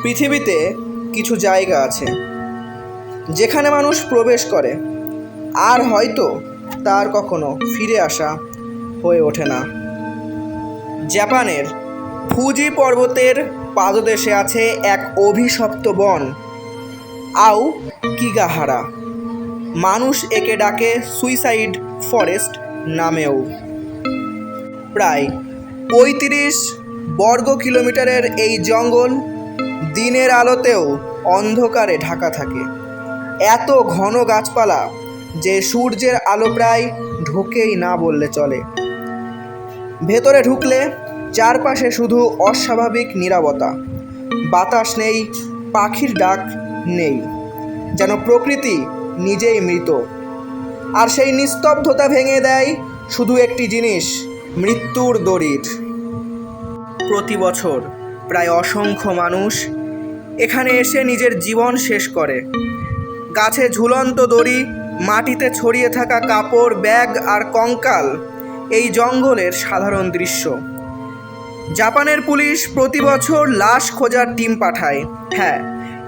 পৃথিবীতে কিছু জায়গা আছে যেখানে মানুষ প্রবেশ করে আর হয়তো তার কখনো ফিরে আসা হয়ে ওঠে না। জাপানের ফুজি পর্বতের পাদদেশে আছে এক অভিশপ্ত বন, আওকিগাহারা। মানুষ একে ডাকে সুইসাইড ফরেস্ট নামেও। প্রায় ৩৫ বর্গ কিলোমিটারের এই জঙ্গল দিনের আলোতেও অন্ধকারে ঢাকা থাকে। এত ঘন গাছপালা যে সূর্যের আলো প্রায় ঢোকেই না বললে চলে। ভেতরে ঢুকলে চারপাশে শুধু অস্বাভাবিক নীরবতা, বাতাস নেই, পাখির ডাক নেই, যেন প্রকৃতি নিজেই মৃত। আর সেই নিস্তব্ধতা ভেঙে দেয় শুধু একটি জিনিস, মৃত্যুর দড়ির। প্রতি বছর প্রায় অসংখ্য মানুষ এখানে এসে নিজের জীবন শেষ করে। গাছে ঝুলন্ত দড়ি, মাটিতে ছড়িয়ে থাকা কাপড়, ব্যাগ আর কঙ্কাল এই জঙ্গলের সাধারণ দৃশ্য। জাপানের পুলিশ প্রতি বছর লাশ খোঁজার টিম পাঠায়। হ্যাঁ,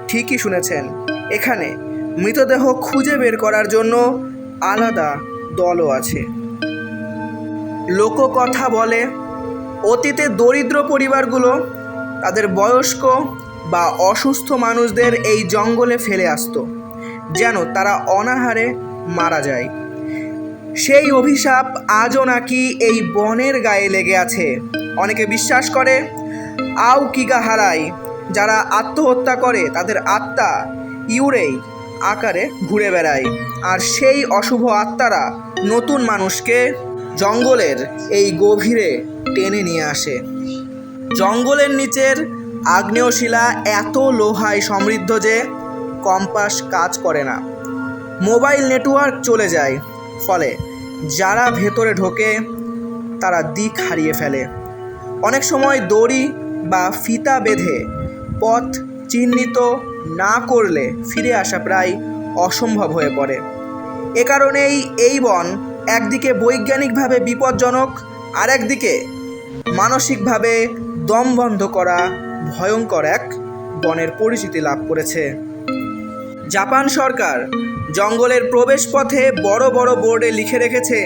ঠিকই শুনেছেন, এখানে মৃতদেহ খুঁজে বের করার জন্য আলাদা দলও আছে। লোককথা বলে অতীতে দরিদ্র পরিবারগুলো তাদের বয়স্ক বা অসুস্থ মানুষদের এই জঙ্গলে ফেলে আসতো, যেন তারা অনাহারে মারা যায়। সেই অভিশাপ আজও নাকি এই বনের গায়ে লেগে আছে। অনেকে বিশ্বাস করে আওকিগাহারায় যারা আত্মহত্যা করে তাদের আত্মা ইউরেই আকারে ঘুরে বেড়ায়, আর সেই অশুভ আত্মারা নতুন মানুষকে জঙ্গলের এই গভীরে টেনে নিয়ে আসে। জঙ্গলের নিচের আগ্নেয়শিলা এত লোহায় সমৃদ্ধ যে কম্পাস কাজ করে না, মোবাইল নেটওয়ার্ক চলে যায়। ফলে যারা ভেতরে ঢোকে তারা দিক হারিয়ে ফেলে। অনেক সময় দড়ি বা ফিতা বেঁধে পথ চিহ্নিত না করলে ফিরে আসা প্রায় অসম্ভব হয়ে পড়ে। এ কারণেই এই বন একদিকে বৈজ্ঞানিকভাবে বিপজ্জনক, আর একদিকে মানসিকভাবে দমবন্ধ করা ভয়ঙ্কর এক বনের পরিচিতি লাভ করেছে। জাপান সরকার জঙ্গলের প্রবেশপথে বড় বড় বোর্ডে লিখে রেখেছে,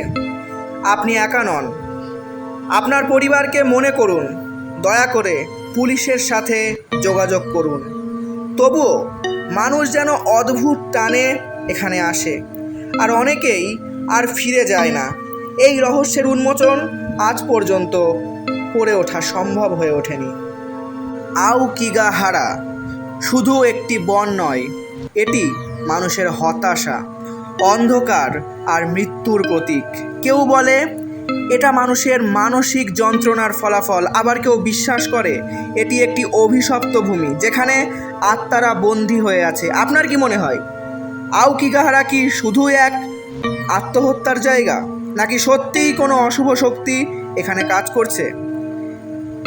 আপনি একা নন, আপনার পরিবারকে মনে করুন, দয়া করে পুলিশের সাথে যোগাযোগ করুন। তবুও মানুষ যেন অদ্ভুত টানে এখানে আসে, আর অনেকেই আর ফিরে যায় না। এই রহস্যের উন্মোচন আজ পর্যন্ত করে ওঠা সম্ভব হয়ে ওঠেনি। আওকিগাহারা শুধু একটি বন নয়, এটি মানুষের হতাশা, অন্ধকার আর মৃত্যুর প্রতীক। কেউ বলে এটা মানুষের মানসিক যন্ত্রণার ফলাফল, আবার কেউ বিশ্বাস করে এটি একটি অভিশপ্ত ভূমি যেখানে আত্মারা বন্দী হয়ে আছে। আপনার কি মনে হয়, আওকিগাহারা কি শুধু এক আত্মহত্যার জায়গা, নাকি সত্যিই কোনো অশুভ শক্তি এখানে কাজ করছে?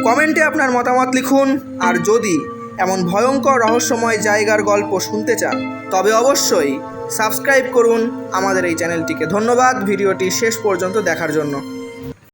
কমেন্টে আপনার মতামত লিখুন। আর যদি এমন ভয়ঙ্কর রহস্যময় জায়গার গল্প শুনতে চান তবে অবশ্যই সাবস্ক্রাইব করুন আমাদের এই চ্যানেলটিকে। ধন্যবাদ ভিডিওটি শেষ পর্যন্ত দেখার জন্য।